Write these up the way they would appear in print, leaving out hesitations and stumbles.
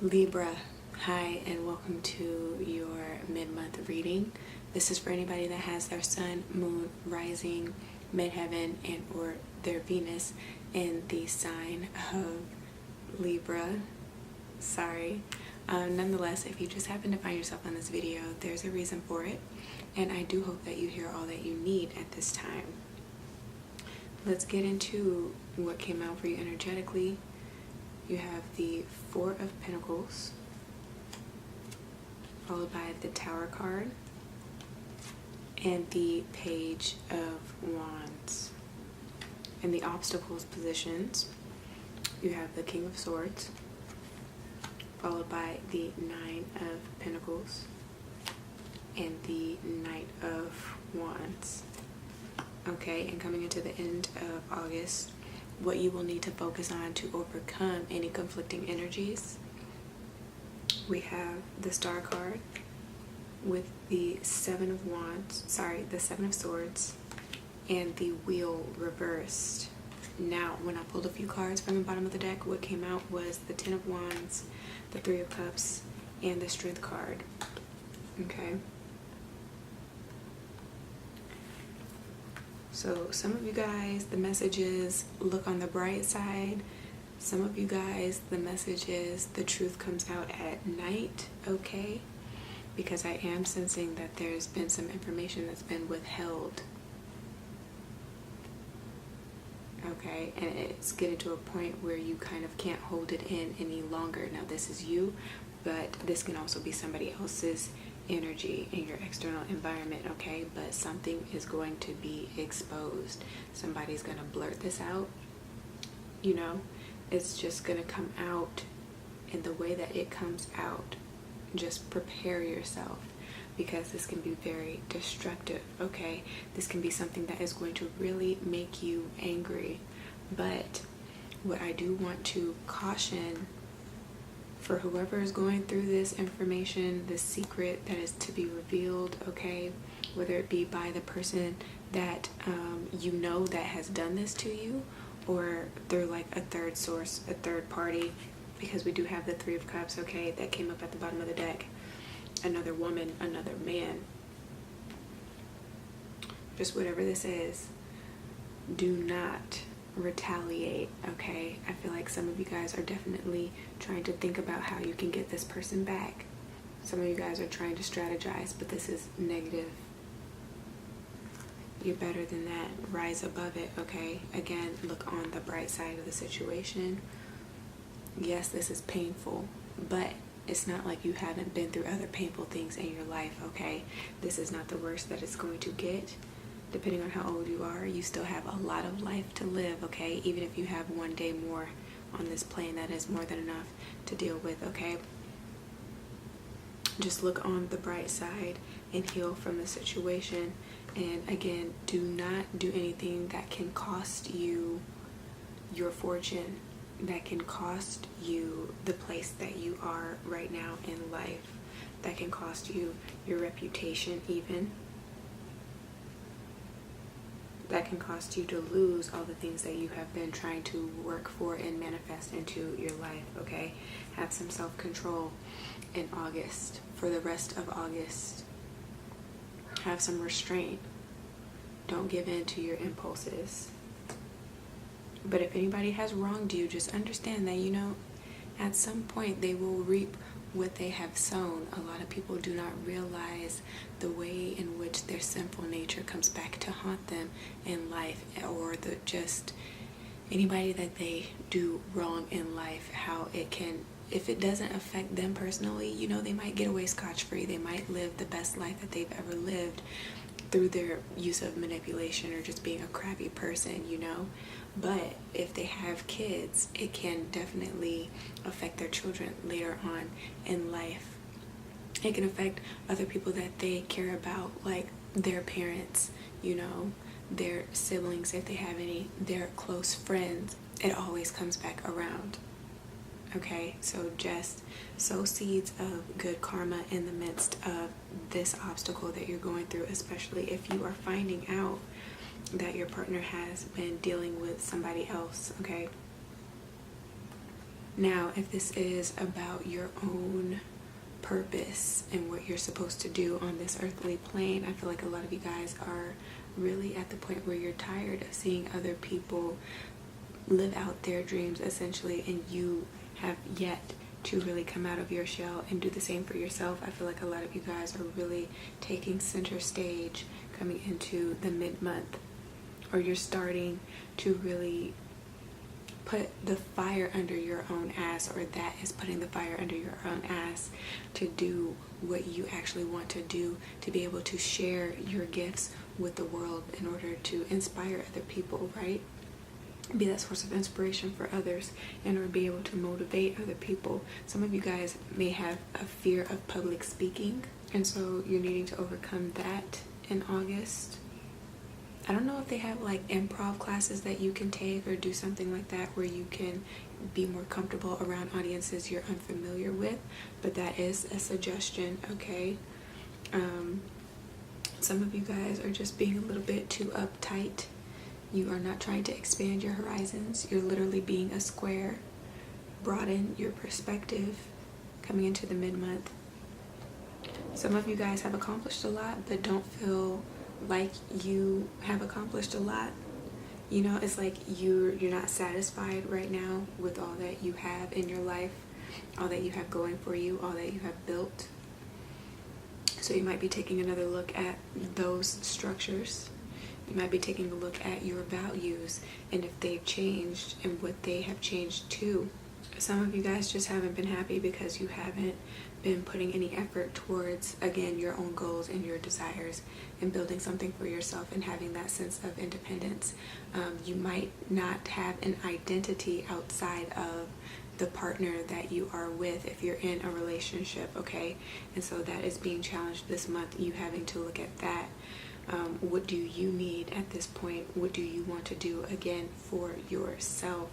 Libra, hi and welcome to your mid-month reading. This is for anybody that has their sun, moon, rising, midheaven, and or their Venus in the sign of Libra. Sorry. Nonetheless, if you just happen to find yourself on this video, there's a reason for it, and I do hope that you hear all that you need at this time. Let's get into what came out for you energetically. You have the Four of Pentacles, followed by the Tower card, and the Page of Wands. In the obstacles positions, you have the King of Swords, followed by the Nine of Pentacles, and the Knight of Wands. Okay, and coming into the end of August, what you will need to focus on to overcome any conflicting energies. We have the Star card with the Seven of Swords, and the Wheel reversed. Now, when I pulled a few cards from the bottom of the deck, what came out was the Ten of Wands, the Three of Cups, and the Strength card. Okay. So some of you guys, the message is look on the bright side. Some of you guys, the message is the truth comes out at night, okay? Because I am sensing that there's been some information that's been withheld. Okay, and it's getting to a point where you kind of can't hold it in any longer. Now this is you, but this can also be somebody else's energy in your external environment, okay? But something is going to be exposed. Somebody's going to blurt this out, you know? It's just going to come out in the way that it comes out. Just prepare yourself, because this can be very destructive, okay? This can be something that is going to really make you angry. But what I do want to caution for whoever is going through this information, this secret that is to be revealed, okay, whether it be by the person that you know that has done this to you, or through like a third source, a third party, because we do have the Three of Cups, okay, that came up at the bottom of the deck. Another woman, another man. Just whatever this is, do not retaliate, okay? I feel like some of you guys are definitely trying to think about how you can get this person back. Some of you guys are trying to strategize, but this is negative. You're better than that. Rise above it, okay? Again, look on the bright side of the situation. Yes, this is painful, but it's not like you haven't been through other painful things in your life, okay? This is not the worst that it's going to get. Depending on how old you are, you still have a lot of life to live, okay? Even if you have one day more on this plane, that is more than enough to deal with, okay? Just look on the bright side and heal from the situation. And again, do not do anything that can cost you your fortune, that can cost you the place that you are right now in life, that can cost you your reputation even. That can cost you to lose all the things that you have been trying to work for and manifest into your life, okay? Have some self-control in August. For the rest of August, have some restraint. Don't give in to your impulses. But if anybody has wronged you, just understand that, you know, at some point they will reap what they have sown. A lot of people do not realize the way in which their sinful nature comes back to haunt them in life, or the just anybody that they do wrong in life, how it can, if it doesn't affect them personally, you know, they might get away scotch-free. They might live the best life that they've ever lived through their use of manipulation or just being a crappy person, you know. But if they have kids, it can definitely affect their children later on in life. It can affect other people that they care about, like their parents, you know, their siblings, if they have any, their close friends. It always comes back around. Okay, so just sow seeds of good karma in the midst of this obstacle that you're going through, especially if you are finding out that your partner has been dealing with somebody else, okay? Now, if this is about your own purpose and what you're supposed to do on this earthly plane, I feel like a lot of you guys are really at the point where you're tired of seeing other people live out their dreams essentially, and you have yet to really come out of your shell and do the same for yourself. I feel like a lot of you guys are really taking center stage coming into the mid-month, or you're starting to really put the fire under your own ass, or that is putting the fire under your own ass to do what you actually want to do, to be able to share your gifts with the world in order to inspire other people, right? Be that source of inspiration for others, and or be able to motivate other people. Some of you guys may have a fear of public speaking, and so you're needing to overcome that in August. I don't know if they have like improv classes that you can take or do something like that where you can be more comfortable around audiences you're unfamiliar with, but that is a suggestion, okay? Some of you guys are just being a little bit too uptight. You are not trying to expand your horizons. You're literally being a square. Broaden your perspective coming into the mid-month. Some of you guys have accomplished a lot, but don't feel like you have accomplished a lot. You know, it's like you're not satisfied right now with all that you have in your life, all that you have going for you, all that you have built. So you might be taking another look at those structures. You might be taking a look at your values and if they've changed and what they have changed to. Some of you guys just haven't been happy because you haven't been putting any effort towards, again, your own goals and your desires and building something for yourself and having that sense of independence. You might not have an identity outside of the partner that you are with if you're in a relationship, okay? And so that is being challenged this month, you having to look at that. What do you need at this point? What do you want to do, again, for yourself?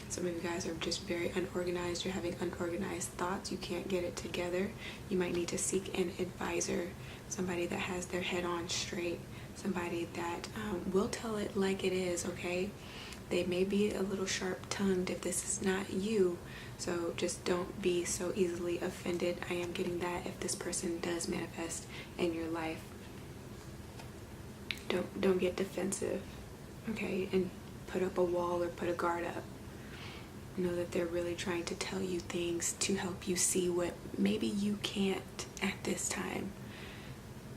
Some of you guys are just very unorganized. You're having unorganized thoughts. You can't get it together. You might need to seek an advisor, somebody that has their head on straight, somebody that will tell it like it is, okay? They may be a little sharp-tongued if this is not you, so just don't be so easily offended. I am getting that if this person does manifest in your life. Don't get defensive, okay, and put up a wall or put a guard up. Know that they're really trying to tell you things to help you see what maybe you can't at this time,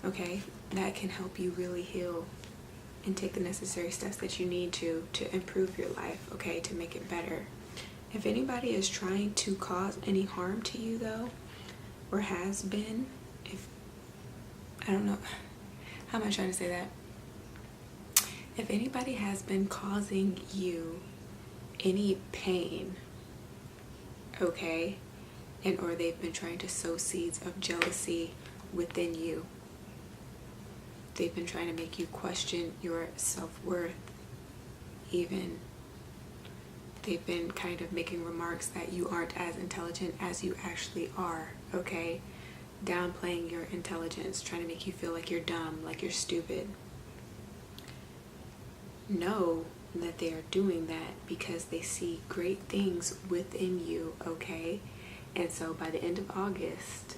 okay? That can help you really heal and take the necessary steps that you need to improve your life, okay, to make it better. If anybody is trying to cause any harm to you, though, or has been, I don't know, how am I trying to say that? If anybody has been causing you any pain, okay, and or they've been trying to sow seeds of jealousy within you, they've been trying to make you question your self-worth, even they've been kind of making remarks that you aren't as intelligent as you actually are, okay, downplaying your intelligence, trying to make you feel like you're dumb, like you're stupid. Know that they are doing that because they see great things within you, okay? And so by the end of August,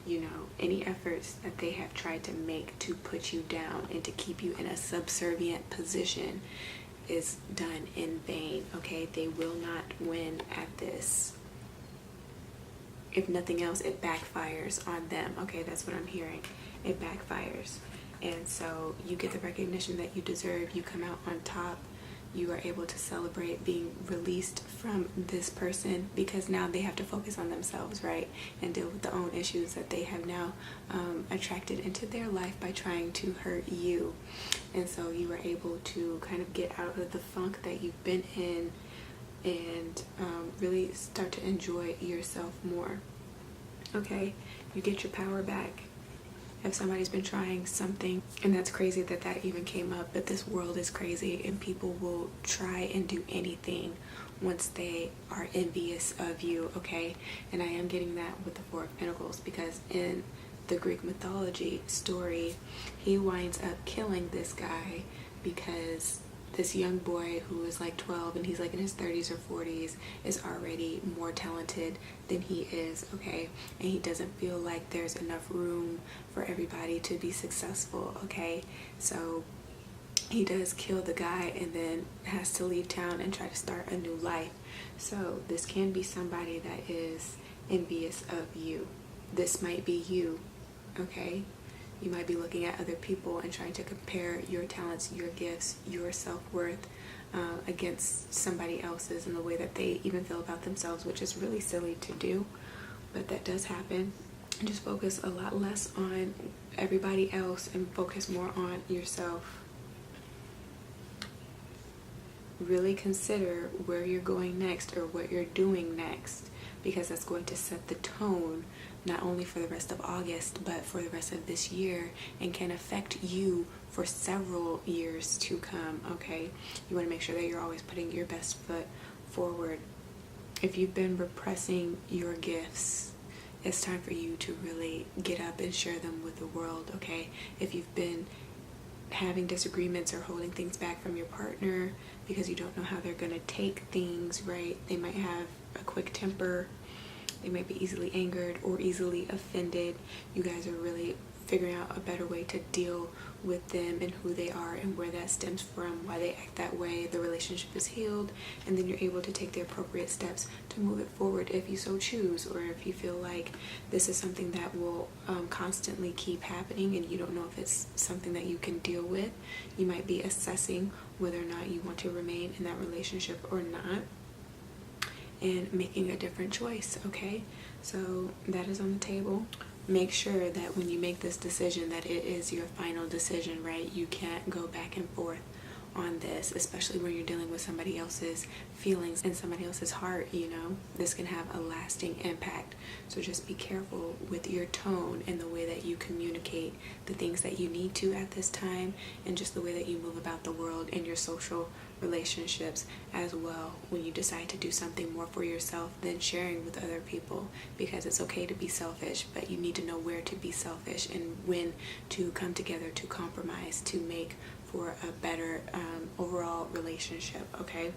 you know, any efforts that they have tried to make to put you down and to keep you in a subservient position is done in vain, okay? They will not win at this. If nothing else, it backfires on them, okay? That's what I'm hearing. It backfires. And so you get the recognition that you deserve. You come out on top. You are able to celebrate being released from this person because now they have to focus on themselves, right? And deal with the own issues that they have now attracted into their life by trying to hurt you. And so you are able to kind of get out of the funk that you've been in and really start to enjoy yourself more, okay? You get your power back. If somebody's been trying something, and that's crazy that that even came up, but this world is crazy and people will try and do anything once they are envious of you, okay? And I am getting that with the Four of Pentacles because in the Greek mythology story, he winds up killing this guy because this young boy who is like 12 and he's like in his 30s or 40s is already more talented than he is, okay? And he doesn't feel like there's enough room for everybody to be successful, okay? So he does kill the guy and then has to leave town and try to start a new life. So this can be somebody that is envious of you. This might be you, okay? You might be looking at other people and trying to compare your talents, your gifts, your self-worth against somebody else's and the way that they even feel about themselves, which is really silly to do, but that does happen. And just focus a lot less on everybody else and focus more on yourself. Really consider where you're going next or what you're doing next, because that's going to set the tone not only for the rest of August but for the rest of this year, and can affect you for several years to come, okay? You want to make sure that you're always putting your best foot forward. If you've been repressing your gifts, it's time for you to really get up and share them with the world, okay? If you've been having disagreements or holding things back from your partner because you don't know how they're going to take things, right? They might have a quick temper, they might be easily angered or easily offended. You guys are really figuring out a better way to deal with them and who they are and where that stems from, why they act that way. The relationship is healed, and then you're able to take the appropriate steps to move it forward if you so choose, or if you feel like this is something that will constantly keep happening and you don't know if it's something that you can deal with. You might be assessing whether or not you want to remain in that relationship or not, and making a different choice, okay? So that is on the table. Make sure that when you make this decision that it is your final decision, right? You can't go back and forth on this, especially when you're dealing with somebody else's feelings and somebody else's heart, you know? This can have a lasting impact. So just be careful with your tone and the way that you communicate the things that you need to at this time, and just the way that you move about the world in your social relationships as well, when you decide to do something more for yourself than sharing with other people, because it's okay to be selfish, but you need to know where to be selfish and when to come together to compromise to make for a better overall relationship, okay?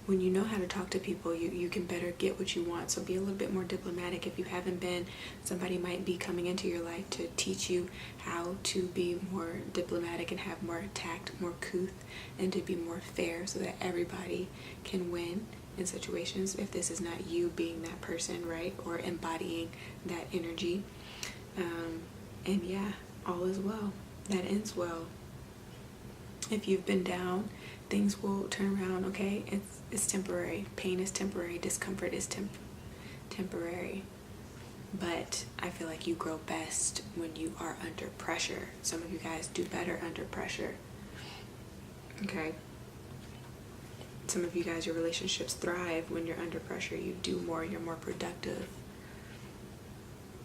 When you know how to talk to people, you can better get what you want. So be a little bit more diplomatic. If you haven't been, somebody might be coming into your life to teach you how to be more diplomatic and have more tact, more couth, and to be more fair so that everybody can win in situations, if this is not you being that person, right? Or embodying that energy. And yeah, all is well. That ends well. If you've been down, things will turn around, okay? It's temporary. Pain is temporary. Discomfort is temporary. But I feel like you grow best when you are under pressure. Some of you guys do better under pressure, okay? Some of you guys, your relationships thrive when you're under pressure. You do more. You're more productive.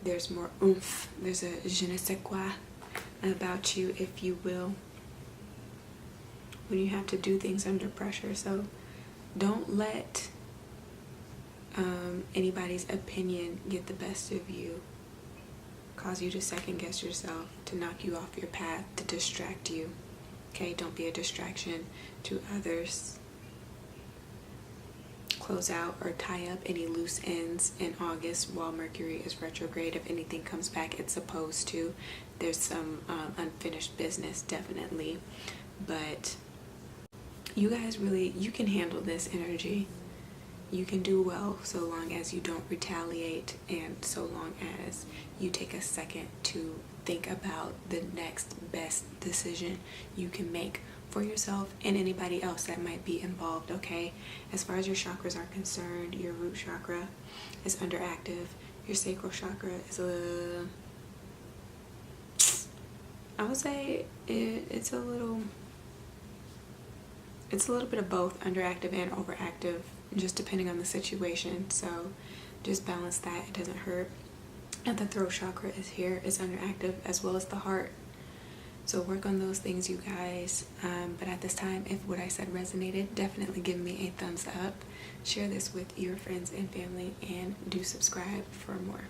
There's more oomph. There's a je ne sais quoi about you, if you will, when you have to do things under pressure. So don't let anybody's opinion get the best of you, cause you to second guess yourself, to knock you off your path, to distract you, okay? Don't be a distraction to others. Close out or tie up any loose ends in August while Mercury is retrograde. If anything comes back, it's supposed to. There's some unfinished business, definitely, but you guys really, you can handle this energy. You can do well so long as you don't retaliate, and so long as you take a second to think about the next best decision you can make for yourself and anybody else that might be involved, okay? As far as your chakras are concerned, your root chakra is underactive. Your sacral chakra is I would say it's a little bit of both, underactive and overactive, just depending on the situation. So just balance that. It doesn't hurt. And the throat chakra is underactive, as well as the heart. So work on those things, you guys. But at this time, if what I said resonated, definitely give me a thumbs up. Share this with your friends and family, and do subscribe for more.